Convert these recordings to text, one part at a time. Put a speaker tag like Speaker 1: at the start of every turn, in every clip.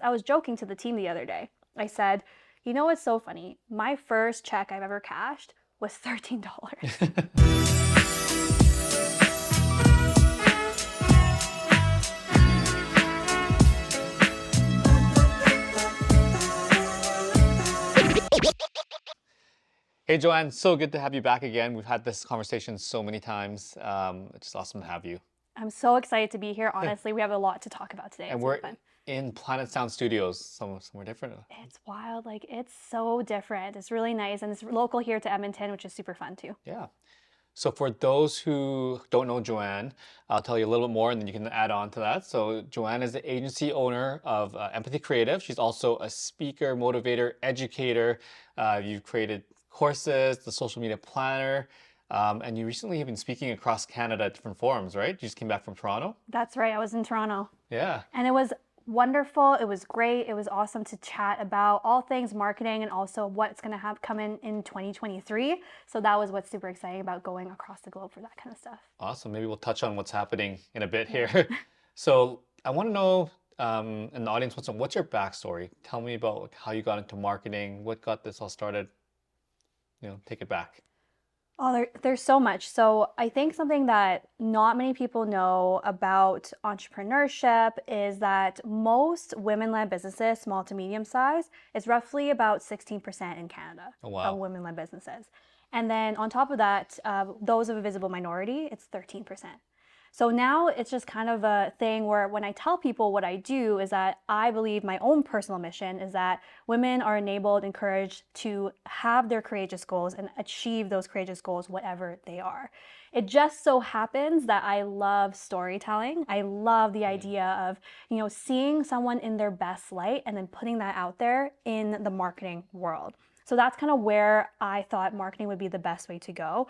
Speaker 1: I was joking to the team the other day. I said, you know what's so funny? My first check I've ever cashed was $13.
Speaker 2: Hey, Joanne, so good to have you back again. We've had this conversation so many times. It's just awesome to have you.
Speaker 1: I'm so excited to be here. Honestly, we have a lot to talk about today.
Speaker 2: And
Speaker 1: It's
Speaker 2: we're
Speaker 1: gonna be fun.
Speaker 2: in Planet Sound Studios, somewhere different.
Speaker 1: It's wild. Like, it's so different. It's really nice. And it's local here to Edmonton, which is super fun too.
Speaker 2: Yeah. So for those who don't know Joanne, I'll tell you a little bit more and then you can add on to that. So Joanne is the agency owner of Empathy Creative. She's also a speaker, motivator, educator. You've created courses, the social media planner, and you recently have been speaking across Canada at different forums, right? You just came back from Toronto?
Speaker 1: That's right. I was in Toronto.
Speaker 2: Yeah.
Speaker 1: And it was wonderful. It was great. It was awesome to chat about all things marketing and also what's going to have come in 2023. So that was what's super exciting about going across the globe for that kind of stuff.
Speaker 2: Awesome. Maybe we'll touch on what's happening in a bit here. So I want to know, and the audience wants to know, what's your backstory? Tell me about how you got into marketing, what got this all started. Take it back.
Speaker 1: Oh, there's so much. So I think something that not many people know about entrepreneurship is that most women-led businesses, small to medium size, is roughly about 16% in Canada
Speaker 2: Oh, wow.
Speaker 1: of women-led businesses. And then on top of that, those of a visible minority, it's 13%. So now it's just kind of a thing where when I tell people what I do is that I believe my own personal mission is that women are enabled, encouraged to have their courageous goals and achieve those courageous goals, whatever they are. It just so happens that I love storytelling. I love the idea of, seeing someone in their best light and then putting that out there in the marketing world. So that's kind of where I thought marketing would be the best way to go.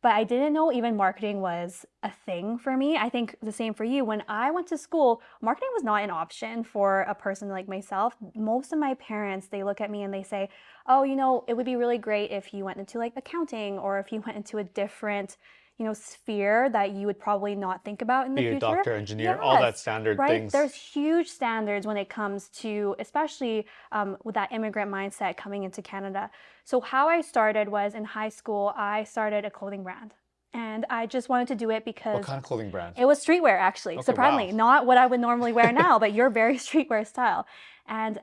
Speaker 1: But I didn't know even marketing was a thing for me. I think the same for you. When I went to school, marketing was not an option for a person like myself. Most of my parents, they look at me and they say, oh, it would be really great if you went into like accounting or if you went into a different sphere that you would probably not think about in the
Speaker 2: Be a
Speaker 1: future.
Speaker 2: doctor, engineer, all that standard
Speaker 1: right?
Speaker 2: things.
Speaker 1: There's huge standards when it comes to, especially with that immigrant mindset coming into Canada. So how I started was in high school, I started a clothing brand. And I just wanted to do it because...
Speaker 2: What kind of clothing brand?
Speaker 1: It was streetwear, actually,
Speaker 2: Okay,
Speaker 1: surprisingly.
Speaker 2: wow.
Speaker 1: Not what I would normally wear now, but your very streetwear style. And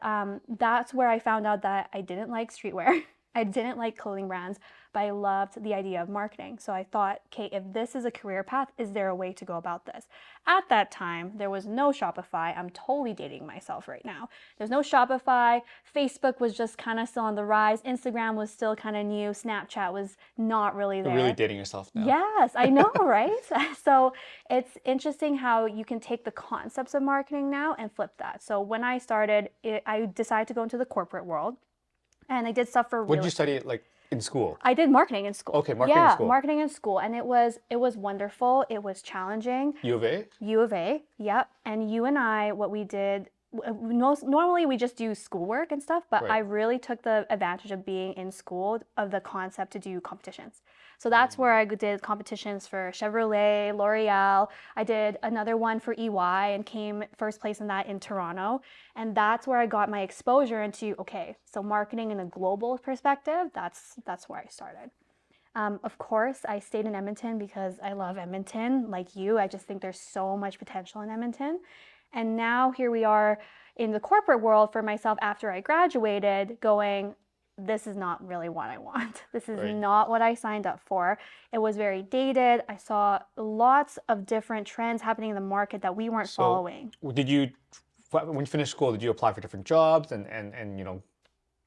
Speaker 1: that's where I found out that I didn't like streetwear. I didn't like clothing brands, but I loved the idea of marketing. So I thought, okay, if this is a career path, is there a way to go about this? At that time, there was no Shopify. I'm totally dating myself right now. There's no Shopify. Facebook was just kind of still on the rise. Instagram was still kind of new. Snapchat was not really there.
Speaker 2: You're really dating yourself now.
Speaker 1: Yes, I know, right? So it's interesting how you can take the concepts of marketing now and flip that. So when I started, I decided to go into the corporate world. And I did stuff for
Speaker 2: What did you study in school?
Speaker 1: I did marketing in school.
Speaker 2: Okay, marketing in school.
Speaker 1: Yeah, marketing in school. And it was wonderful. It was challenging.
Speaker 2: U of A?
Speaker 1: U of A, yep. And you and I, what we did, normally we just do schoolwork and stuff, but
Speaker 2: Right.
Speaker 1: I really took the advantage of being in school of the concept to do competitions. So that's where I did competitions for Chevrolet, L'Oreal. I did another one for EY and came first place in that in Toronto. And that's where I got my exposure into, okay, so marketing in a global perspective, that's where I started. Of course, I stayed in Edmonton because I love Edmonton. Like you, I just think there's so much potential in Edmonton. And now here we are in the corporate world for myself after I graduated going, this is not really what I want. This is
Speaker 2: Right.
Speaker 1: not what I signed up for. It was very dated. I saw lots of different trends happening in the market that we weren't following.
Speaker 2: When you finished school, did you apply for different jobs and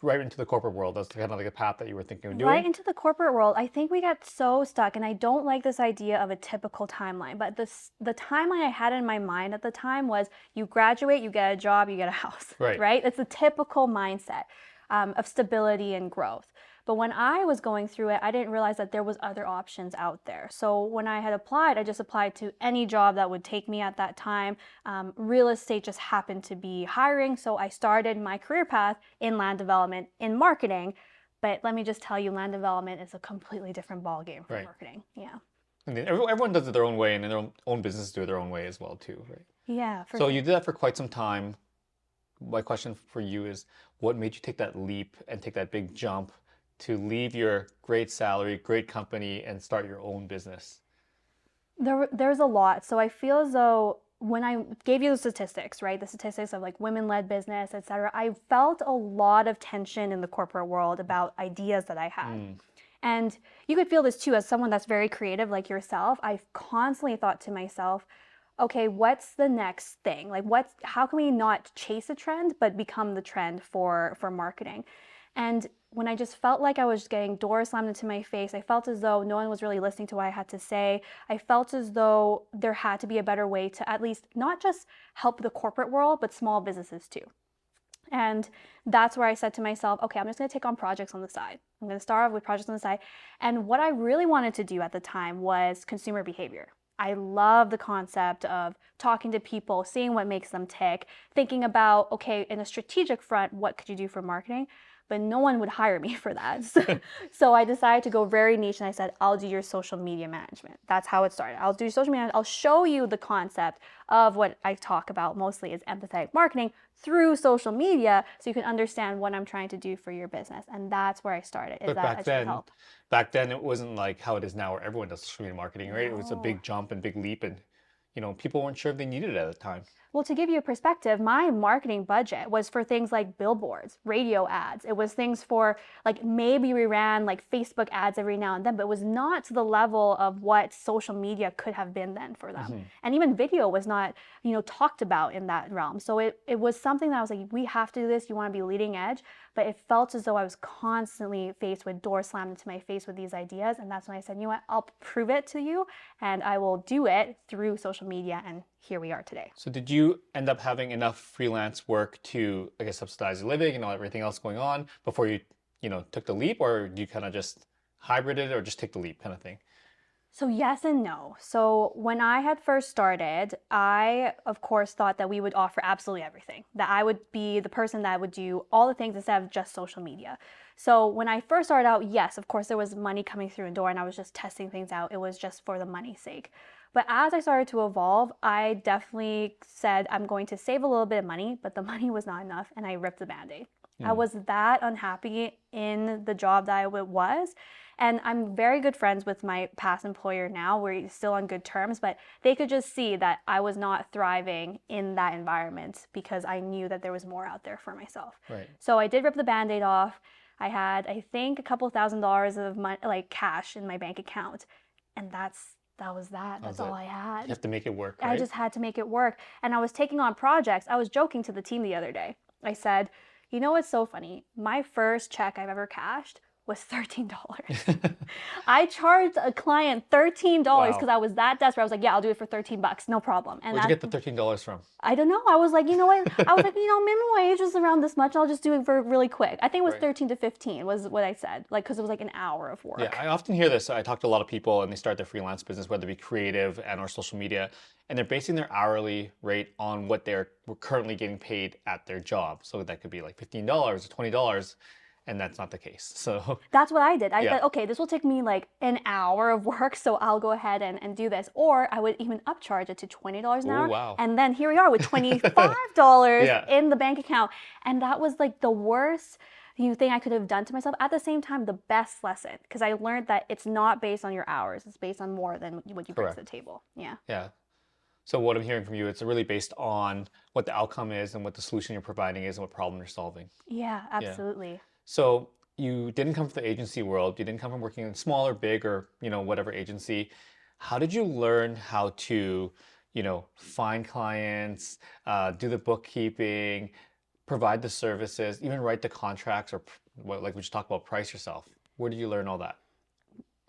Speaker 2: right into the corporate world? That's kind of like a path that you were thinking of doing?
Speaker 1: Right into the corporate world. I think we got so stuck, and I don't like this idea of a typical timeline, but the timeline I had in my mind at the time was you graduate, you get a job, you get a house,
Speaker 2: Right.
Speaker 1: It's a typical mindset of stability and growth. But when I was going through it, I didn't realize that there was other options out there. So when I had applied, I just applied to any job that would take me at that time. Real estate just happened to be hiring. So I started my career path in land development, in marketing. But let me just tell you, land development is a completely different ballgame from
Speaker 2: Right.
Speaker 1: marketing. Yeah.
Speaker 2: And then everyone does it their own way, and then their own businesses do it their own way as well too, right?
Speaker 1: Yeah.
Speaker 2: So you did that for quite some time. my question for you is, what made you take that leap and take that big jump to leave your great salary, great company, and start your own business?
Speaker 1: There's a lot. So I feel as though when I gave you the statistics, right, the statistics of like women-led business, etc., I felt a lot of tension in the corporate world about ideas that I had.
Speaker 2: Mm,
Speaker 1: And you could feel this too as someone that's very creative like yourself. I've constantly thought to myself, okay, what's the next thing? Like how can we not chase a trend but become the trend for marketing? And when I just felt like I was getting doors slammed into my face, I felt as though no one was really listening to what I had to say. I felt as though there had to be a better way to at least not just help the corporate world, but small businesses too. And that's where I said to myself, okay, I'm just going to take on projects on the side. I'm going to start off with projects on the side. And what I really wanted to do at the time was consumer behavior. I love the concept of talking to people, seeing what makes them tick, thinking about, okay, in a strategic front, what could you do for marketing? But no one would hire me for that. So I decided to go very niche and I said, I'll do your social media management. That's how it started. I'll do social media. I'll show you the concept of what I talk about mostly is empathetic marketing through social media so you can understand what I'm trying to do for your business. And that's where I started, is
Speaker 2: but
Speaker 1: that I should help.
Speaker 2: back then it wasn't like how it is now where everyone does social media marketing, right? It was a
Speaker 1: No.
Speaker 2: big jump and big leap, and people weren't sure if they needed it at the time.
Speaker 1: Well, to give you a perspective, my marketing budget was for things like billboards, radio ads. It was things for like maybe we ran like Facebook ads every now and then, but it was not to the level of what social media could have been then for them.
Speaker 2: Hmm.
Speaker 1: And even video was not, talked about in that realm. So it was something that I was like, we have to do this. You want to be leading edge. But it felt as though I was constantly faced with doors slammed into my face with these ideas. And that's when I said, you know what, I'll prove it to you and I will do it through social media. And here we are today.
Speaker 2: So did you end up having enough freelance work to, I guess, subsidize your living and everything else going on before you took the leap, or do you kind of just hybrid it or just take the leap kind of thing?
Speaker 1: So yes and no. So when I had first started, I of course thought that we would offer absolutely everything, that I would be the person that would do all the things instead of just social media. So when I first started out, yes, of course there was money coming through the door and I was just testing things out. It was just for the money's sake. But as I started to evolve, I definitely said I'm going to save a little bit of money, but the money was not enough and I ripped the band-aid. I
Speaker 2: Mm.
Speaker 1: was that unhappy in the job that I was. And I'm very good friends with my past employer now. We're still on good terms, but they could just see that I was not thriving in that environment because I knew that there was more out there for myself.
Speaker 2: Right.
Speaker 1: So I did rip the band-aid off. I had, I think, a couple $1,000s of money, like cash in my bank account. And that was that.
Speaker 2: That was
Speaker 1: That's all
Speaker 2: it.
Speaker 1: I
Speaker 2: You
Speaker 1: had.
Speaker 2: have to make it work,
Speaker 1: I
Speaker 2: right?
Speaker 1: just had to make it work. And I was taking on projects. I was joking to the team the other day. I said, you know what's so funny? My first check I've ever cashed was $13. I charged a client $13 because
Speaker 2: Wow.
Speaker 1: I was that desperate. I was like, yeah, I'll do it for $13, no problem. And
Speaker 2: Where'd you get the $13 from?
Speaker 1: I don't know. I was like, you know what? I was like, minimum wage is around this much. I'll just do it for really quick. I think it was
Speaker 2: Right.
Speaker 1: 13 to 15 was what I said, like, because it was like an hour of work.
Speaker 2: Yeah, I often hear this. I talk to a lot of people and they start their freelance business, whether it be creative and or social media, and they're basing their hourly rate on what they're currently getting paid at their job. So that could be like $15 or $20, and that's not the case. So
Speaker 1: That's what I did. I
Speaker 2: yeah.
Speaker 1: said, okay, this will take me like an hour of work, so I'll go ahead and do this. Or I would even upcharge it to $20 an
Speaker 2: Oh,
Speaker 1: hour.
Speaker 2: wow.
Speaker 1: And then here we are with $25
Speaker 2: Yeah.
Speaker 1: in the bank account. And that was like the worst thing I could have done to myself. At the same time, the best lesson, because I learned that it's not based on your hours. It's based on more than what you bring to the
Speaker 2: Correct.
Speaker 1: table. Yeah.
Speaker 2: Yeah. So what I'm hearing from you, it's really based on what the outcome is and what the solution you're providing is and what problem you're solving.
Speaker 1: Yeah,
Speaker 2: Yeah.
Speaker 1: absolutely.
Speaker 2: So you didn't come from the agency world. You didn't come from working in small or big or, whatever agency. How did you learn how to, find clients, do the bookkeeping, provide the services, even write the contracts, or like we just talked about, price yourself? Where did you learn all that?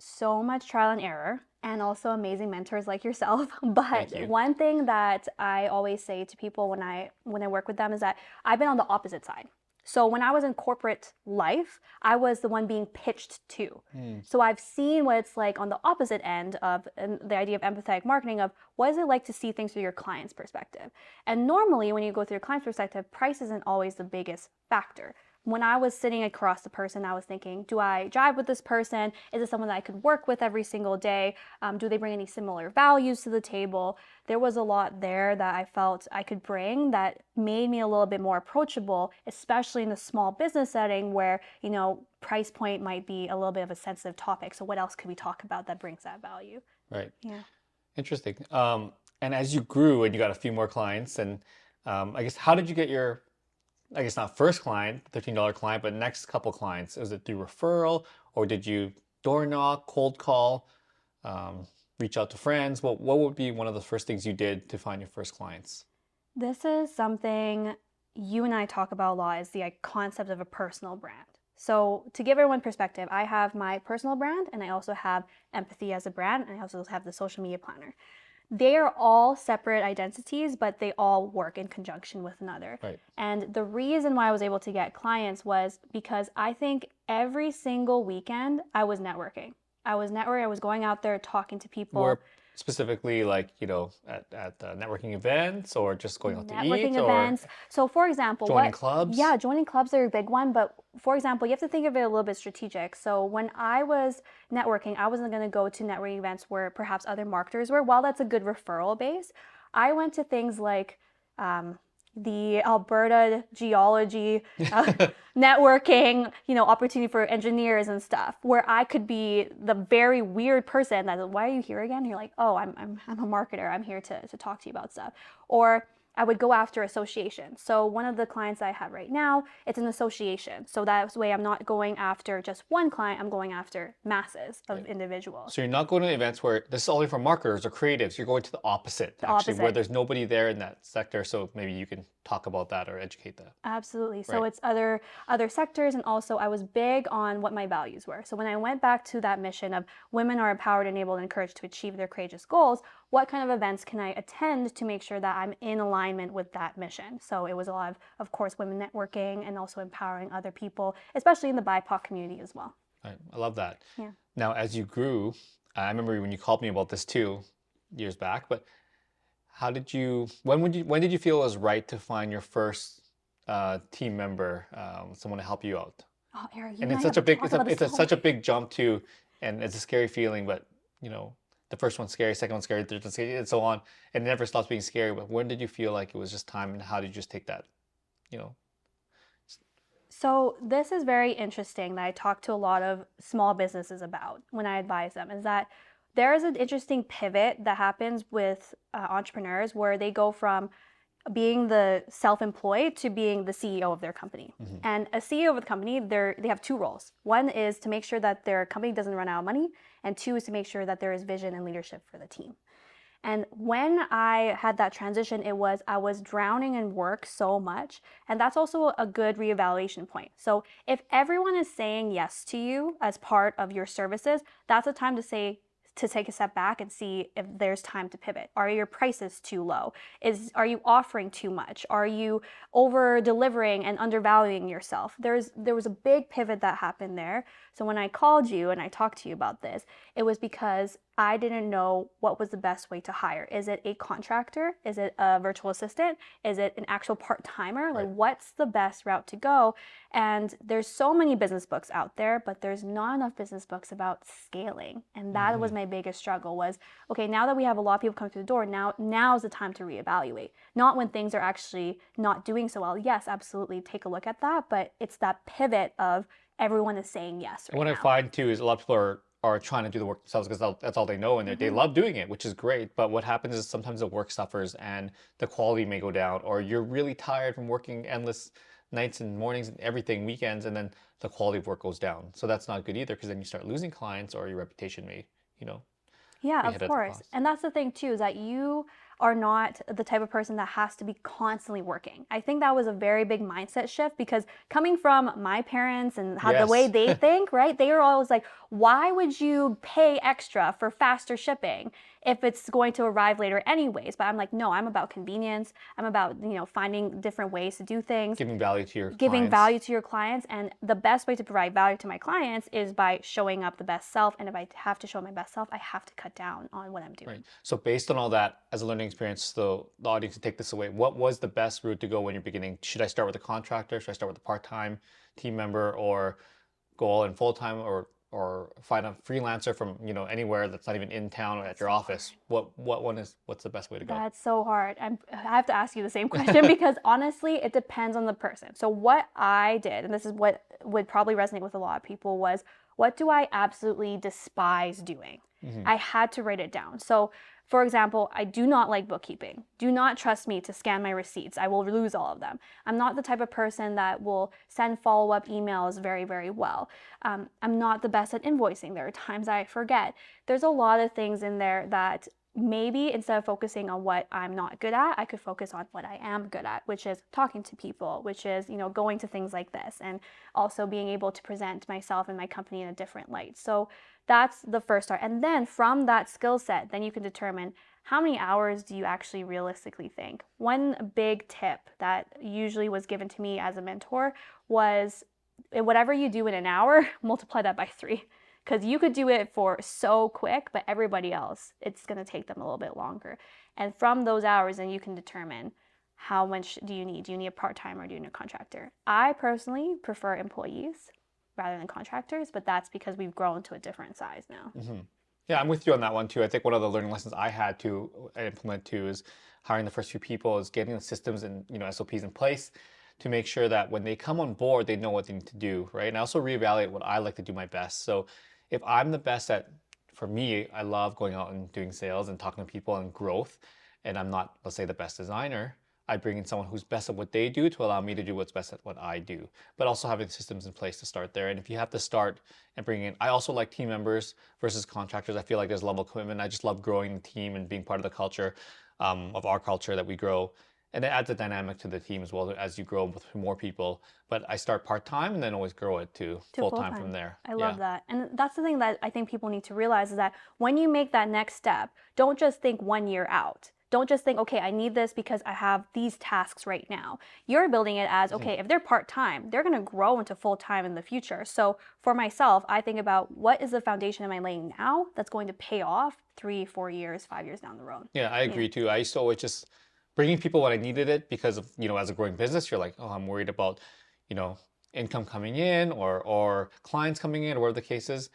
Speaker 1: So much trial and error and also amazing mentors like yourself. But
Speaker 2: Thank you.
Speaker 1: one thing that I always say to people when I work with them is that I've been on the opposite side. So when I was in corporate life, I was the one being pitched to. So I've seen what it's like on the opposite end of the idea of empathetic marketing, of what is it like to see things through your client's perspective. And normally when you go through your client's perspective, price isn't always the biggest factor. when I was sitting across the person, I was thinking, do I jive with this person? Is it someone that I could work with every single day? Do they bring any similar values to the table? There was a lot there that I felt I could bring that made me a little bit more approachable, especially in the small business setting where, price point might be a little bit of a sensitive topic. So what else could we talk about that brings that value?
Speaker 2: Right.
Speaker 1: Yeah.
Speaker 2: Interesting. And as you grew and you got a few more clients, and I guess how did you get your, I guess not first client, $13 client, but next couple clients? Was it through referral, or did you door knock, cold call, um, reach out to friends? What would be one of the first things you did to find your first clients?
Speaker 1: This is something you and I talk about a lot is the concept of a personal brand. So to give everyone perspective, I have my personal brand and I also have empathy as a brand and I also have the social media planner. They are all separate identities, but they all work in conjunction with another.
Speaker 2: Right.
Speaker 1: And the reason why I was able to get clients was because I think every single weekend I was networking. I was going out there talking to people.
Speaker 2: More specifically, like, at networking events or just going out to eat
Speaker 1: Networking
Speaker 2: or
Speaker 1: events. So for example,
Speaker 2: joining clubs?
Speaker 1: Yeah, joining clubs are a big one, but for example, you have to think of it a little bit strategic. So when I was networking, I wasn't going to go to networking events where perhaps other marketers were. While that's a good referral base, I went to things like the Alberta geology networking, opportunity for engineers and stuff, where I could be the very weird person that, why are you here again? And you're like, oh, I'm a marketer. I'm here to talk to you about stuff. Or I would go after associations. So one of the clients I have right now, it's an association. So that way I'm not going after just one client, I'm going after masses of individuals.
Speaker 2: So you're not going to events where this is only for marketers or creatives. You're going to the opposite, actually, where there's nobody there in that sector. So maybe you can talk about that or educate that.
Speaker 1: Absolutely. So it's other sectors, and also I was big on what my values were. So when I went back to that mission of women are empowered, enabled, and encouraged to achieve their courageous goals, what kind of events can I attend to make sure that I'm in alignment with that mission? So it was a lot of course, women networking and also empowering other people, especially in the BIPOC community as well.
Speaker 2: Right. I love that.
Speaker 1: Yeah.
Speaker 2: Now, as you grew, I remember when you called me about this too, years back, but when did you feel it was right to find your first team member, someone to help you out?
Speaker 1: Oh, Eric,
Speaker 2: And it's such a big jump too, and it's a scary feeling, but the first one's scary, second one's scary, third one's scary, and so on. It never stops being scary. But when did you feel like it was just time, and how did you just take that,
Speaker 1: So this is very interesting that I talk to a lot of small businesses about when I advise them, is that there is an interesting pivot that happens with entrepreneurs where they go from being the self-employed to being the CEO of their company.
Speaker 2: Mm-hmm.
Speaker 1: And a CEO of the company, they have two roles. One is to make sure that their company doesn't run out of money, and two is to make sure that there is vision and leadership for the team. And when I had that transition, I was drowning in work so much. And that's also a good reevaluation point. So if everyone is saying yes to you as part of your services, that's a time to take a step back and see if there's time to pivot. Are your prices too low? Are you offering too much? Are you over delivering and undervaluing yourself? There was a big pivot that happened there. So when I called you and I talked to you about this, it was because I didn't know what was the best way to hire. Is it a contractor? Is it a virtual assistant? Is it an actual part-timer? Like, what's the best route to go? And there's so many business books out there, but there's not enough business books about scaling. And that was my biggest struggle was, okay, now that we have a lot of people coming through the door, now's the time to reevaluate. Not when things are actually not doing so well. Yes, absolutely, take a look at that, but it's that pivot of everyone is saying yes right
Speaker 2: What
Speaker 1: now.
Speaker 2: I find too is a lot of people are trying to do the work themselves because that's all they know, and they love doing it, which is great. But what happens is sometimes the work suffers and the quality may go down, or you're really tired from working endless nights and mornings and everything, weekends, and then the quality of work goes down. So that's not good either, because then you start losing clients, or your reputation may,
Speaker 1: Yeah,
Speaker 2: be
Speaker 1: of
Speaker 2: hit at the
Speaker 1: course.
Speaker 2: cost.
Speaker 1: And that's the thing too, is that you are not the type of person that has to be constantly working. I think that was a very big mindset shift, because coming from my parents and how the way
Speaker 2: Yes.
Speaker 1: they think, right? They are always like, why would you pay extra for faster shipping if it's going to arrive later anyways? But I'm like, no, I'm about convenience. I'm about, finding different ways to do things.
Speaker 2: Giving value to your
Speaker 1: Giving
Speaker 2: clients.
Speaker 1: value to your clients. And the best way to provide value to my clients is by showing up the best self. And if I have to show my best self, I have to cut down on what I'm doing.
Speaker 2: Right. So based on all that, as a learning experience, so the audience can take this away. What was the best route to go when you're beginning? Should I start with a contractor? Should I start with a part-time team member, or go all in full-time, or find a freelancer from, anywhere that's not even in town or at
Speaker 1: That's
Speaker 2: your
Speaker 1: so hard.
Speaker 2: office? What's the best way to go?
Speaker 1: That's so hard. I have to ask you the same question because honestly, it depends on the person. So, what I did, and this is what would probably resonate with a lot of people, was what do I absolutely despise doing?
Speaker 2: Hmm.
Speaker 1: I had to write it down. So, for example, I do not like bookkeeping. Do not trust me to scan my receipts. I will lose all of them. I'm not the type of person that will send follow up emails very, very well. I'm not the best at invoicing. There are times I forget. There's a lot of things in there that maybe instead of focusing on what I'm not good at, I could focus on what I am good at, which is talking to people, which is, going to things like this, and also being able to present myself and my company in a different light. So that's the first start. And then from that skill set, then you can determine how many hours do you actually realistically think. One big tip that usually was given to me as a mentor was whatever you do in an hour, multiply that by 3. Because you could do it for so quick, but everybody else, it's going to take them a little bit longer. And from those hours, then you can determine how much do you need. Do you need a part-time or do you need a contractor? I personally prefer employees rather than contractors, but that's because we've grown to a different size now.
Speaker 2: Hmm. Yeah, I'm with you on that one too. I think one of the learning lessons I had to implement too is hiring the first few people, is getting the systems and SOPs in place to make sure that when they come on board, they know what they need to do, right? And I also reevaluate what I like to do my best. So if I'm the best at, for me, I love going out and doing sales and talking to people and growth, and I'm not, let's say, the best designer, I bring in someone who's best at what they do to allow me to do what's best at what I do, but also having systems in place to start there. And if you have to start and bring in, I also like team members versus contractors. I feel like there's a level of commitment. I just love growing the team and being part of the culture, of our culture that we grow. And it adds a dynamic to the team as well as you grow with more people. But I start part-time and then always grow it to
Speaker 1: To full
Speaker 2: full-time from
Speaker 1: time.
Speaker 2: there.
Speaker 1: I
Speaker 2: Yeah.
Speaker 1: love that. And that's the thing that I think people need to realize is that when you make that next step, don't just think 1 year out. Don't just think, okay, I need this because I have these tasks right now. You're building it as,
Speaker 2: Mhm.
Speaker 1: okay, if they're part time, they're going to grow into full time in the future. So for myself, I think about what is the foundation am I laying now that's going to pay off 3, 4 years, 5 years down the road.
Speaker 2: Yeah, I
Speaker 1: Yeah.
Speaker 2: agree too. I used to always just bringing people when I needed it because of, as a growing business, you're like, oh, I'm worried about, you know, income coming in or clients coming in or whatever the case is.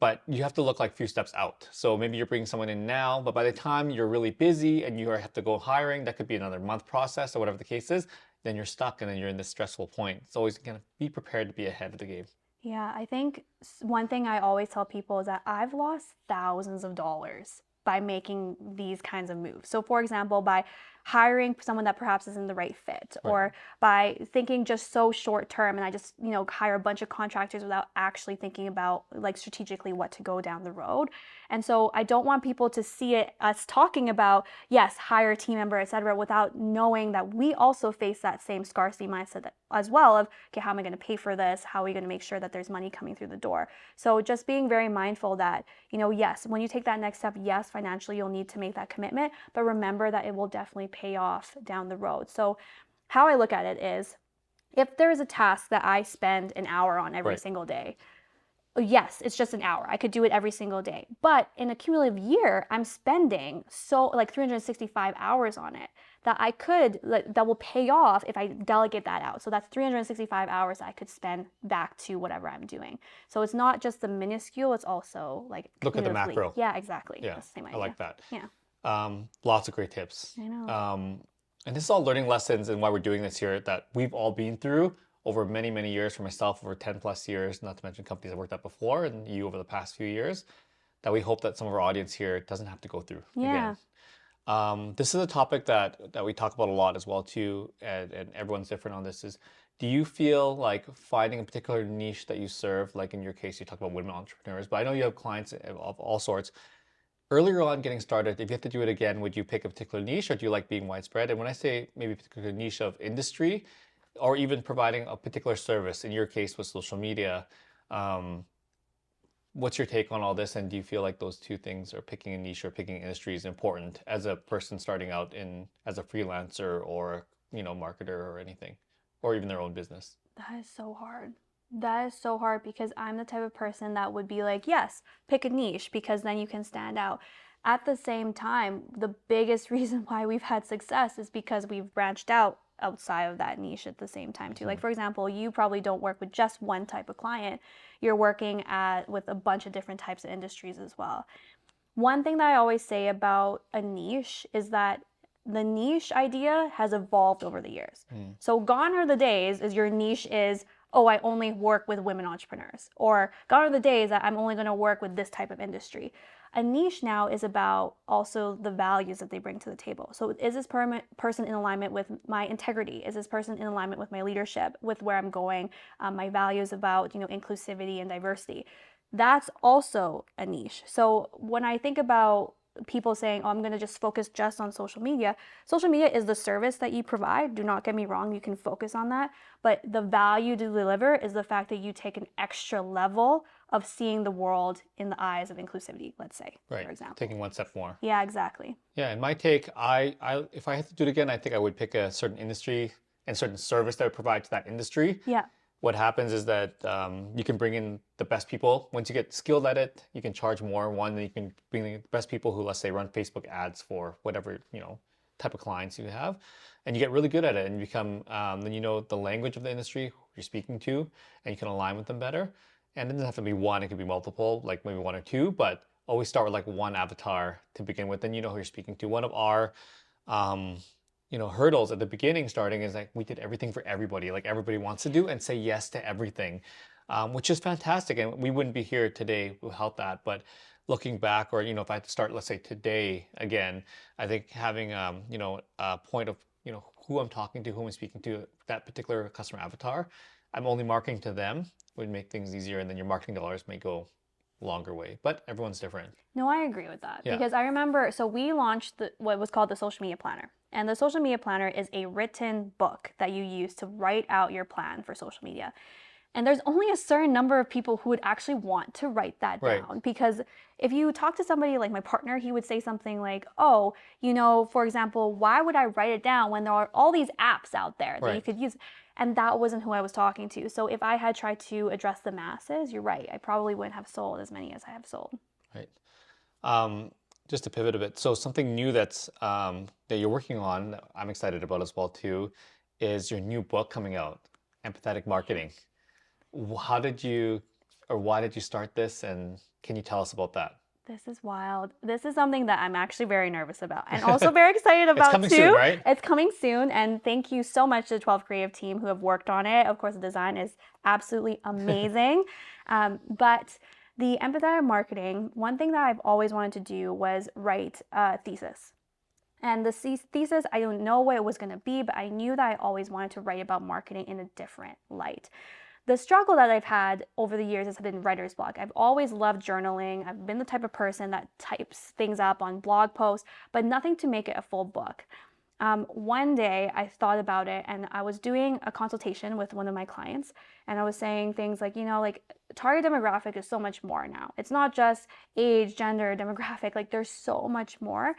Speaker 2: But you have to look like a few steps out. So maybe you're bringing someone in now, but by the time you're really busy and you have to go hiring, that could be another month process or whatever the case is, then you're stuck and then you're in this stressful point. It's always gonna be prepared to be ahead of the game.
Speaker 1: Yeah, I think one thing I always tell people is that I've lost thousands of dollars by making these kinds of moves. So, for example, by hiring someone that perhaps isn't the right fit,
Speaker 2: Right.
Speaker 1: or by thinking just so short term and I just, hire a bunch of contractors without actually thinking about like strategically what to go down the road. And so I don't want people to see it us talking about, yes, hire a team member, etc., without knowing that we also face that same scarcity mindset as well of, okay, how am I going to pay for this? How are we going to make sure that there's money coming through the door? So just being very mindful that, yes, when you take that next step, yes, financially you'll need to make that commitment, but remember that it will definitely pay off down the road. So how I look at it is if there's a task that I spend an hour on every
Speaker 2: Right.
Speaker 1: single day, yes, it's just an hour. I could do it every single day. But in a cumulative year, I'm spending so like 365 hours on it that I could, that will pay off if I delegate that out. So that's 365 hours I could spend back to whatever I'm doing. So it's not just the minuscule, it's also like
Speaker 2: Look at the
Speaker 1: cumulatively.
Speaker 2: macro.
Speaker 1: Yeah, exactly.
Speaker 2: Yeah,
Speaker 1: That's the same
Speaker 2: I
Speaker 1: idea.
Speaker 2: like that.
Speaker 1: Yeah,
Speaker 2: Lots of great tips.
Speaker 1: I know.
Speaker 2: And this is all learning lessons and why we're doing this here that we've all been through over many, many years. For myself, over 10 plus years, not to mention companies I worked at before, and you over the past few years, that we hope that some of our audience here doesn't have to go through
Speaker 1: Yeah.
Speaker 2: again. This is a topic that we talk about a lot as well too, and everyone's different on this. Is do you feel like finding a particular niche that you serve, like in your case, you talk about women entrepreneurs, but I know you have clients of all sorts. Earlier on getting started, if you have to do it again, would you pick a particular niche or do you like being widespread? And when I say maybe a particular niche of industry or even providing a particular service, in your case with social media, um, what's your take on all this? And do you feel like those two things, or picking a niche or picking an industry, is important as a person starting out in as a freelancer or marketer or anything, or even their own business?
Speaker 1: That is so hard. That is so hard because I'm the type of person that would be like, yes, pick a niche because then you can stand out. At the same time, the biggest reason why we've had success is because we've branched out outside of that niche at the same time too. Like for example, you probably don't work with just one type of client. You're working with a bunch of different types of industries as well. One thing that I always say about a niche is that the niche idea has evolved over the years. So gone are the days is your niche is, oh, I only work with women entrepreneurs, or gone are the days that I'm only going to work with this type of industry. A niche now is about also the values that they bring to the table. So is this person in alignment with my integrity? Is this person in alignment with my leadership, with where I'm going, my values about, inclusivity and diversity? That's also a niche. So when I think about people saying, oh, I'm going to just focus just on social media is the service that you provide. Do not get me wrong, you can focus on that. But the value to deliver is the fact that you take an extra level of seeing the world in the eyes of inclusivity, let's say,
Speaker 2: Right.
Speaker 1: for example.
Speaker 2: Taking one step more.
Speaker 1: Yeah, exactly.
Speaker 2: Yeah, in my take, if I had to do it again, I think I would pick a certain industry and certain service that would provide to that industry.
Speaker 1: Yeah.
Speaker 2: What happens is that you can bring in the best people. Once you get skilled at it, you can charge more. One, then you can bring in the best people who, let's say, run Facebook ads for whatever, type of clients you have. And you get really good at it and you become, then you know the language of the industry who you're speaking to, and you can align with them better. And it doesn't have to be one, it could be multiple, like maybe one or two, but always start with like one avatar to begin with. Then you know who you're speaking to. One of our hurdles at the beginning starting is like we did everything for everybody, like everybody wants to do and say yes to everything, which is fantastic. And we wouldn't be here today without that. But looking back, or, if I had to start, let's say today again, I think having, a point of, who I'm talking to, who I'm speaking to, that particular customer avatar, I'm only marketing to them would make things easier. And then your marketing dollars may go longer way, but everyone's different.
Speaker 1: No, I agree with that.
Speaker 2: Yeah.
Speaker 1: Because I remember, so we launched what was called the Social Media Planner. And the Social Media Planner is a written book that you use to write out your plan for social media. And there's only a certain number of people who would actually want to write that down. Because if you talk to somebody like my partner, he would say something like, oh, for example, why would I write it down when there are all these apps out there that you could use? And that wasn't who I was talking to. So if I had tried to address the masses, you're right, I probably wouldn't have sold as many as I have sold.
Speaker 2: Right. Just to pivot a bit, so something new that you're working on, that I'm excited about as well too, is your new book coming out, Empathetic Marketing. How did you, or why did you start this, and can you tell us about that?
Speaker 1: This is wild. This is something that I'm actually very nervous about and also very excited about
Speaker 2: It's coming
Speaker 1: too.
Speaker 2: soon, right?
Speaker 1: It's coming soon, and thank you so much to the 12 Creative team who have worked on it. Of course, the design is absolutely amazing. But the empathetic marketing, one thing that I've always wanted to do was write a thesis. And the thesis, I don't know what it was going to be, but I knew that I always wanted to write about marketing in a different light. The struggle that I've had over the years has been writer's block. I've always loved journaling. I've been the type of person that types things up on blog posts, but nothing to make it a full book. One day I thought about it, and I was doing a consultation with one of my clients, and I was saying things like, target demographic is so much more now. It's not just age, gender, demographic, like there's so much more.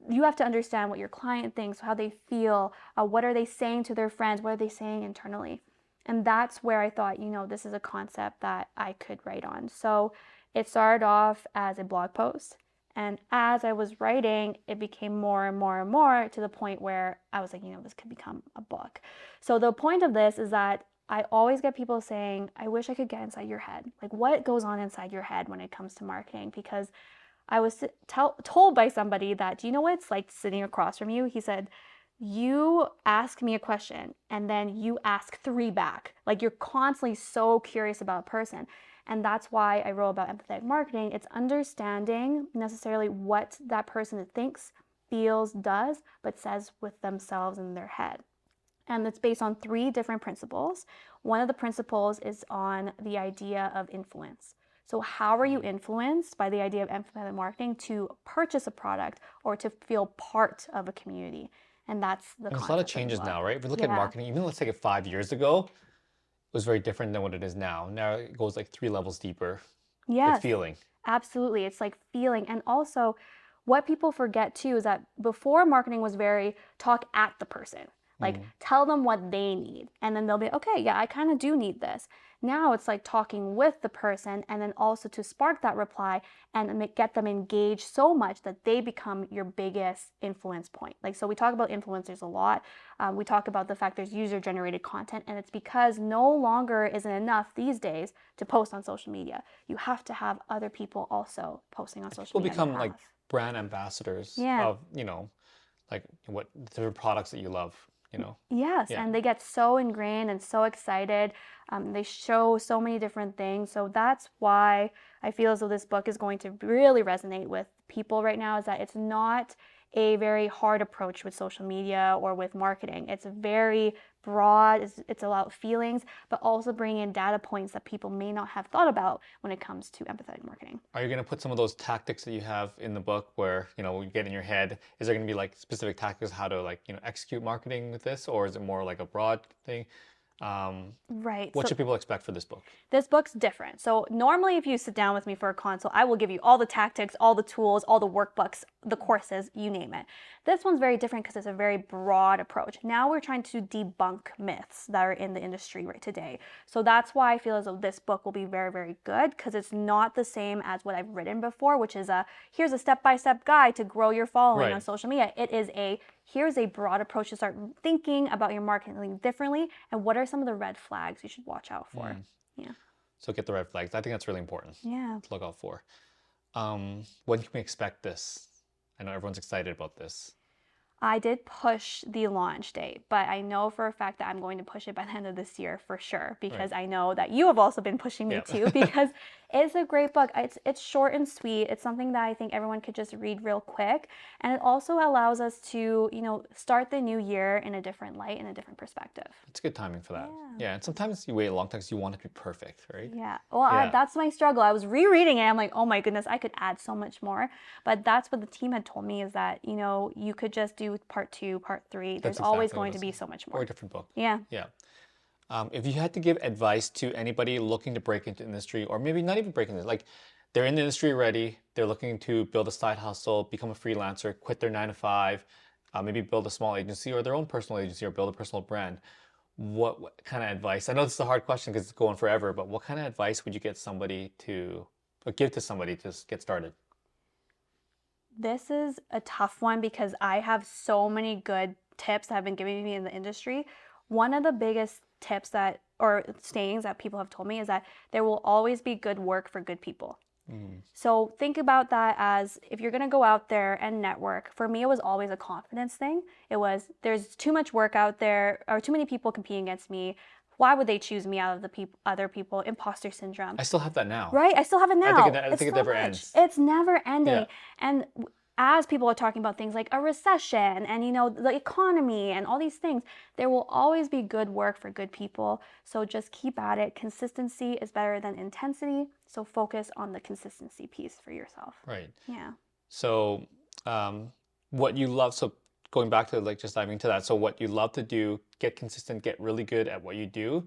Speaker 1: You have to understand what your client thinks, how they feel, what are they saying to their friends, what are they saying internally. And that's where I thought, this is a concept that I could write on. So it started off as a blog post. And as I was writing, it became more and more and more to the point where I was like, this could become a book. So the point of this is that I always get people saying, I wish I could get inside your head. Like, what goes on inside your head when it comes to marketing? Because I was told by somebody that, do you know what it's like sitting across from you? He said, you ask me a question and then you ask 3 back. Like, you're constantly so curious about a person. And that's why I wrote about empathetic marketing. It's understanding necessarily what that person thinks, feels, does, but says with themselves in their head. And it's based on 3 different principles. One of the principles is on the idea of influence. So how are you influenced by the idea of empathetic marketing to purchase a product or to feel part of a community? And that's the
Speaker 2: There's a lot of changes now, right? If we look at marketing, even let's take it 5 years ago, it was very different than what it is now. Now it goes like 3 levels deeper.
Speaker 1: Yes,
Speaker 2: with feeling.
Speaker 1: Absolutely. It's like feeling. And also what people forget too is that before marketing was very talk at the person. Like,
Speaker 2: Mm.
Speaker 1: tell them what they need. And then they'll be, okay, yeah, I kind of do need this. Now it's like talking with the person and then also to spark that reply and get them engaged so much that they become your biggest influence point. Like, so we talk about influencers a lot. We talk about the fact there's user generated content, and it's because no longer isn't enough these days to post on social media. You have to have other people also posting on social
Speaker 2: People
Speaker 1: media on your
Speaker 2: become like
Speaker 1: behalf.
Speaker 2: brand ambassadors
Speaker 1: Yeah.
Speaker 2: of, like what different products that you love,
Speaker 1: Yes,
Speaker 2: Yeah.
Speaker 1: and they get so ingrained and so excited. They show so many different things. So that's why I feel as though this book is going to really resonate with people right now, is that it's not a very hard approach with social media or with marketing. It's very broad, it's about feelings, but also bringing in data points that people may not have thought about when it comes to empathetic marketing.
Speaker 2: Are you going to put some of those tactics that you have in the book where, you get in your head? Is there going to be like specific tactics how to like, execute marketing with this, or is it more like a broad thing?
Speaker 1: Right.
Speaker 2: What
Speaker 1: So
Speaker 2: should people expect for this book?
Speaker 1: this book's different. So normally if you sit down with me for a consult, I will give you all the tactics, all the tools, all the workbooks, the courses, you name it. This one's very different because it's a very broad approach. Now we're trying to debunk myths that are in the industry right today. So that's why I feel as though this book will be very, very good, because it's not the same as what I've written before, which is here's a step-by-step guide to grow your following on
Speaker 2: Right.
Speaker 1: social media. It is here's a broad approach to start thinking about your marketing differently, and what are some of the red flags you should watch out for. Yeah.
Speaker 2: So get the red flags. I think that's really important
Speaker 1: Yeah.
Speaker 2: to look out for. When can we expect this? I know everyone's excited about this.
Speaker 1: I did push the launch date, but I know for a fact that I'm going to push it by the end of this year for sure, because I know that you have also been pushing me too, because it's a great book. It's short and sweet. It's something that I think everyone could just read real quick, and it also allows us to, start the new year in a different light, in a different perspective.
Speaker 2: It's good timing for that.
Speaker 1: Yeah.
Speaker 2: Yeah, and sometimes you wait a long time because you want it to be perfect, right?
Speaker 1: Yeah. Well,
Speaker 2: Yeah.
Speaker 1: that's my struggle. I was rereading it. I'm like, oh my goodness, I could add so much more. But that's what the team had told me, is that, you could just do part 2, part 3. There's
Speaker 2: That's
Speaker 1: always
Speaker 2: exactly what
Speaker 1: going
Speaker 2: it
Speaker 1: to
Speaker 2: is.
Speaker 1: be so much
Speaker 2: Or
Speaker 1: more.
Speaker 2: a different book.
Speaker 1: Yeah.
Speaker 2: Yeah. If you had to give advice to anybody looking to break into industry, or maybe not even break into, like they're in the industry already, they're looking to build a side hustle, become a freelancer, quit their 9 to 5, maybe build a small agency or their own personal agency, or build a personal brand. What kind of advice? I know this is a hard question because it's going forever, but what kind of advice would you give to somebody to get started?
Speaker 1: This is a tough one because I have so many good tips that have been given me in the industry. One of the biggest tips or sayings that people have told me is that there will always be good work for good people. So think about that as, if you're going to go out there and network, for me, it was always a confidence thing. It was, there's too much work out there, or too many people competing against me. Why would they choose me out of the other people? Imposter syndrome.
Speaker 2: I still have that now.
Speaker 1: Right? I still have it now.
Speaker 2: I think it never ends.
Speaker 1: It's never ending.
Speaker 2: Yeah.
Speaker 1: And as people are talking about things like a recession and, the economy and all these things, there will always be good work for good people. So just keep at it. Consistency is better than intensity. So focus on the consistency piece for yourself.
Speaker 2: Right.
Speaker 1: Yeah.
Speaker 2: So, what you love, so going back to like just diving into that, so what you love to do, get consistent, get really good at what you do,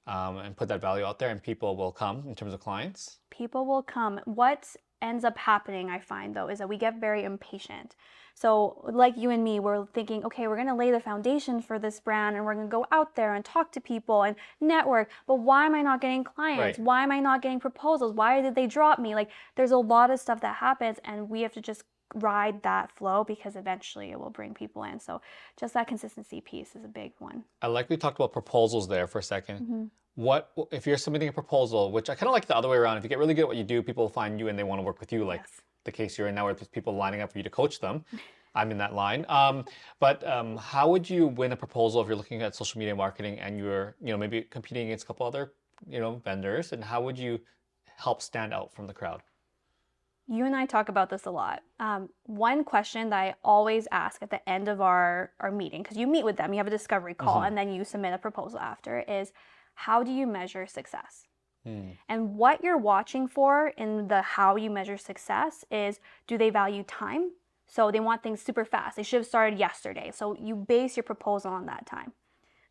Speaker 2: and put that value out there, and people will come in terms of clients.
Speaker 1: People will come. What ends up happening, I find though, is that we get very impatient. So like you and me, we're thinking, okay, we're going to lay the foundation for this brand, and we're going to go out there and talk to people and network. But why am I not getting clients?
Speaker 2: Right.
Speaker 1: Why am I not getting proposals? Why did they drop me? Like, there's a lot of stuff that happens, and we have to just ride that flow, because eventually it will bring people in. So just that consistency piece is a big one.
Speaker 2: I like we talked about proposals there for a second. What if you're submitting a proposal, which I kind of like the other way around. If you get really good at what you do, people will find you and they want to work with you, like
Speaker 1: Yes.
Speaker 2: the case you're in now, where there's people lining up for you to coach them. I'm in that line. But how would you win a proposal if you're looking at social media marketing and you're, maybe competing against a couple other, vendors, and how would you help stand out from the crowd?
Speaker 1: You and I talk about this a lot. One question that I always ask at the end of our meeting, because you meet with them, you have a discovery call, and then you submit a proposal after, is how do you measure success? And what you're watching for in the how you measure success is, do they value time? So they want things super fast. They should have started yesterday. So you base your proposal on that time.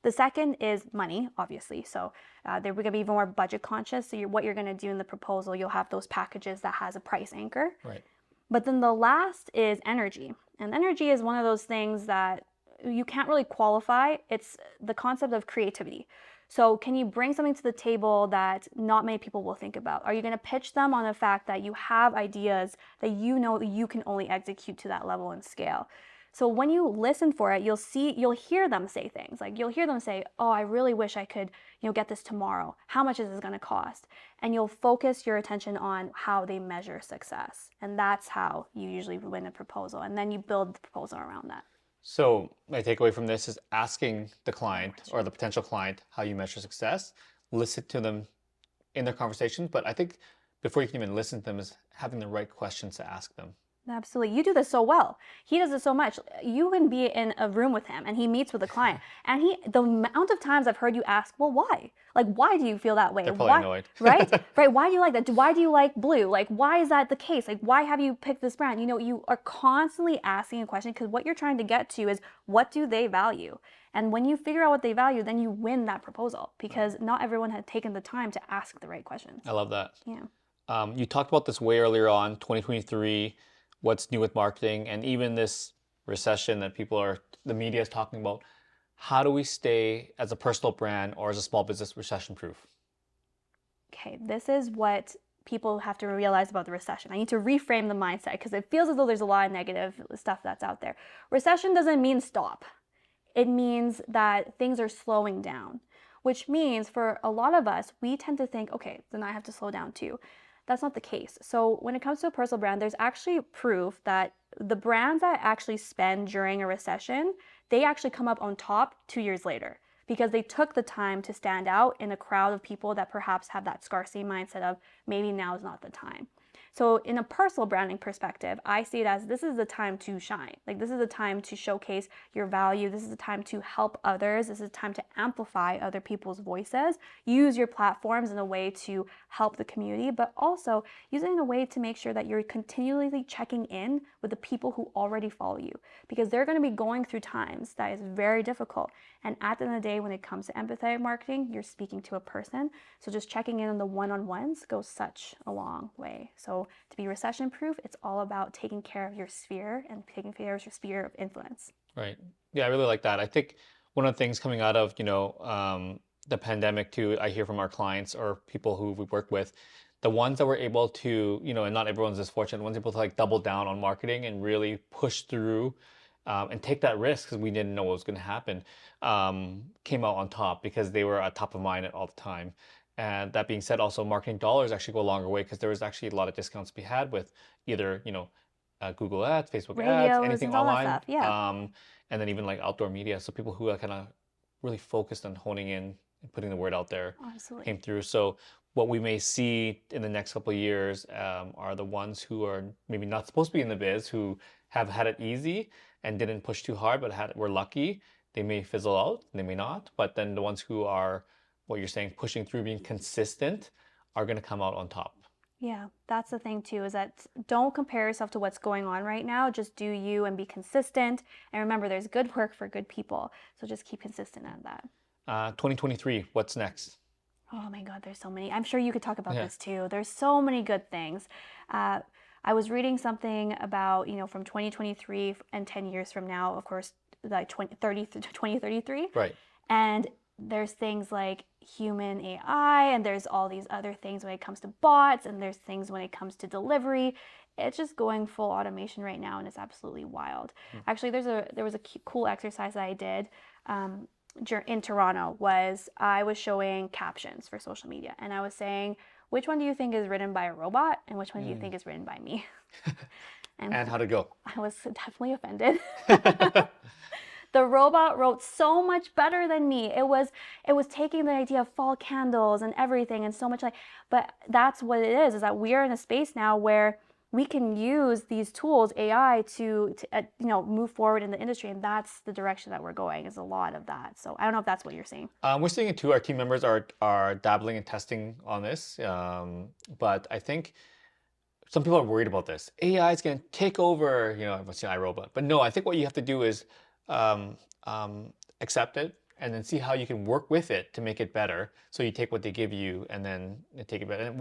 Speaker 1: The second is money, obviously. So they're going to be even more budget conscious. So what you're going to do in the proposal, you'll have those packages that has a price anchor.
Speaker 2: Right.
Speaker 1: But then the last is energy. And energy is one of those things that you can't really qualify. It's the concept of creativity. So can you bring something to the table that not many people will think about? Are you going to pitch them on the fact that you have ideas that you know you can only execute to that level and scale? So when you listen for it, you'll hear them say things like, you'll hear them say, oh, I really wish I could, get this tomorrow. How much is this going to cost? And you'll focus your attention on how they measure success. And that's how you usually win a proposal. And then you build the proposal around that.
Speaker 2: So my takeaway from this is asking the client or the potential client how you measure success, listen to them in their conversations. But I think before you can even listen to them is having the right questions to ask them.
Speaker 1: Absolutely. You do this so well. He does it so much. You can be in a room with him and he meets with a client. And the amount of times I've heard you ask, well, why? Like, why do you feel that way?
Speaker 2: They're probably
Speaker 1: Why?
Speaker 2: annoyed.
Speaker 1: Right? Right. Why do you like that? Why do you like blue? Like, why is that the case? Like, why have you picked this brand? You are constantly asking a question because what you're trying to get to is, what do they value? And when you figure out what they value, then you win that proposal because not everyone had taken the time to ask the right questions.
Speaker 2: I love that.
Speaker 1: Yeah.
Speaker 2: You talked about this way earlier on, 2023, what's new with marketing, and even this recession that the media is talking about. How do we stay as a personal brand or as a small business recession proof?
Speaker 1: Okay, this is what people have to realize about the recession. I need to reframe the mindset because it feels as though there's a lot of negative stuff that's out there. Recession doesn't mean stop. It means that things are slowing down, which means for a lot of us, we tend to think, okay, then I have to slow down too. That's not the case. So when it comes to a personal brand, there's actually proof that the brands that actually spend during a recession, they actually come up on top 2 years later because they took the time to stand out in a crowd of people that perhaps have that scarcity mindset of maybe now is not the time. So in a personal branding perspective, I see it as this is the time to shine. Like this is the time to showcase your value. This is the time to help others. This is the time to amplify other people's voices. Use your platforms in a way to help the community, but also use it in a way to make sure that you're continually checking in with the people who already follow you because they're going to be going through times that is very difficult. And at the end of the day, when it comes to empathetic marketing, you're speaking to a person. So just checking in on the one-on-ones goes such a long way. So to be recession proof, it's all about taking care of your sphere and taking care of your sphere of influence.
Speaker 2: Right. Yeah, I really like that. I think one of the things coming out of, the pandemic too, I hear from our clients or people who we work with, the ones that were able to, and not everyone's as fortunate, ones able to like double down on marketing and really push through and take that risk because we didn't know what was going to happen, came out on top because they were at top of mind at all the time. And that being said, also marketing dollars actually go a longer way because there was actually a lot of discounts to be had with either, Google ads, Facebook ads,
Speaker 1: Radios
Speaker 2: anything
Speaker 1: and all that
Speaker 2: online,
Speaker 1: stuff. Yeah.
Speaker 2: and then even like outdoor media. So people who are kind of really focused on honing in and putting the word out there
Speaker 1: Absolutely.
Speaker 2: came through. So what we may see in the next couple of years are the ones who are maybe not supposed to be in the biz, who have had it easy and didn't push too hard, but were lucky. They may fizzle out, they may not. But then the ones who are, what you're saying, pushing through, being consistent, are going to come out on top.
Speaker 1: Yeah, that's the thing too, is that don't compare yourself to what's going on right now. Just do you and be consistent. And remember, there's good work for good people. So just keep consistent at that.
Speaker 2: 2023, what's next?
Speaker 1: Oh my God, there's so many. I'm sure you could talk about this too. There's so many good things. I was reading something about, from 2023 and 10 years from now, of course, like 2033.
Speaker 2: Right.
Speaker 1: And there's things like human AI, and there's all these other things when it comes to bots, and there's things when it comes to delivery. It's just going full automation right now, and it's absolutely wild. Actually, there was a cool exercise that I did in Toronto. I was showing captions for social media, and I was saying, which one do you think is written by a robot, and which one do you think is written by me?
Speaker 2: And how'd it go?
Speaker 1: I was definitely offended. The robot wrote so much better than me. It was taking the idea of fall candles and everything and so much but that's what it is that we are in a space now where we can use these tools, AI, to move forward in the industry, and that's the direction that we're going. Is a lot of that. So I don't know if that's what you're seeing.
Speaker 2: We're seeing it too. Our team members are dabbling and testing on this, but I think some people are worried about this. AI is going to take over, everyone's saying iRobot. But no, I think what you have to do is accept it and then see how you can work with it to make it better. So you take what they give you and then take it better. And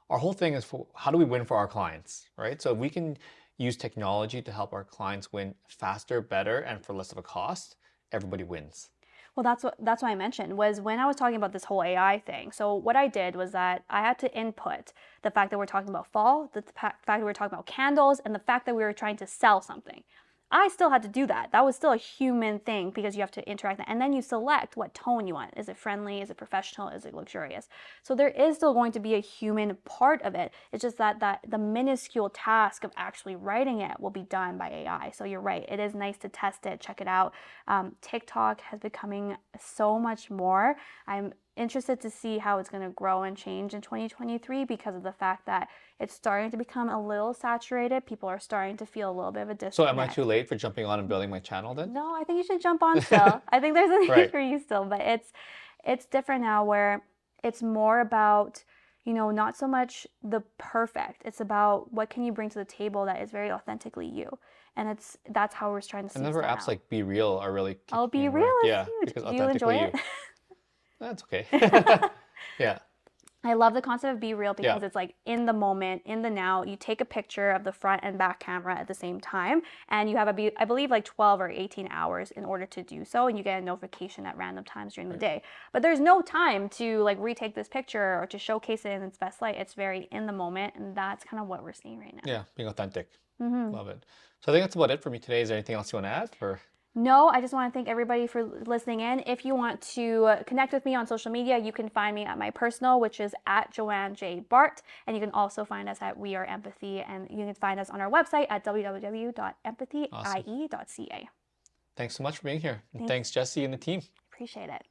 Speaker 2: our whole thing is how do we win for our clients, right? So if we can use technology to help our clients win faster, better, and for less of a cost, everybody wins?
Speaker 1: Well, that's what I mentioned was when I was talking about this whole AI thing. So what I did was that I had to input the fact that we're talking about fall, the fact that we're talking about candles, and the fact that we were trying to sell something. I still had to do that. That was still a human thing because you have to interact. And then you select what tone you want. Is it friendly? Is it professional? Is it luxurious? So there is still going to be a human part of it. It's just that the minuscule task of actually writing it will be done by AI. So you're right. It is nice to test it, check it out. TikTok has becoming so much more. I'm interested to see how it's going to grow and change in 2023 because of the fact that it's starting to become a little saturated. People are starting to feel a little bit of a
Speaker 2: So am I too
Speaker 1: disconnect.
Speaker 2: late for jumping on and building my channel then?
Speaker 1: No, I think you should jump on still. I think there's a need
Speaker 2: Right.
Speaker 1: for you still, but it's different now where it's more about, not so much the perfect. It's about what can you bring to the table that is very authentically you. And that's how we're trying to
Speaker 2: And
Speaker 1: seek
Speaker 2: never
Speaker 1: that
Speaker 2: apps
Speaker 1: out.
Speaker 2: like Be Real are really
Speaker 1: Oh,
Speaker 2: kicking
Speaker 1: Be
Speaker 2: in,
Speaker 1: Real
Speaker 2: right?
Speaker 1: is
Speaker 2: Yeah,
Speaker 1: huge.
Speaker 2: because
Speaker 1: Do you enjoy
Speaker 2: authentically
Speaker 1: it?
Speaker 2: you. That's okay. Yeah.
Speaker 1: I love the concept of Be Real
Speaker 2: Yeah.
Speaker 1: because it's like in the moment, in the now. You take a picture of the front and back camera at the same time, and you have I believe like 12 or 18 hours in order to do so, and you get a notification at random times during the day. But there's no time to like retake this picture or to showcase it in its best light. It's very in the moment, and that's kind of what we're seeing right now.
Speaker 2: Yeah, being authentic.
Speaker 1: Mm-hmm.
Speaker 2: Love it. So I think that's about it for me today. Is there anything else you want to add? Or
Speaker 1: No, I just want to thank everybody for listening in. If you want to connect with me on social media, you can find me at my personal, which is at Joanne J. Bart. And you can also find us at We Are Empathy. And you can find us on our website at
Speaker 2: awesome.
Speaker 1: www.empathie.ca.
Speaker 2: Thanks so much for being here. And
Speaker 1: Thanks.
Speaker 2: thanks, Jesse and the team.
Speaker 1: Appreciate it.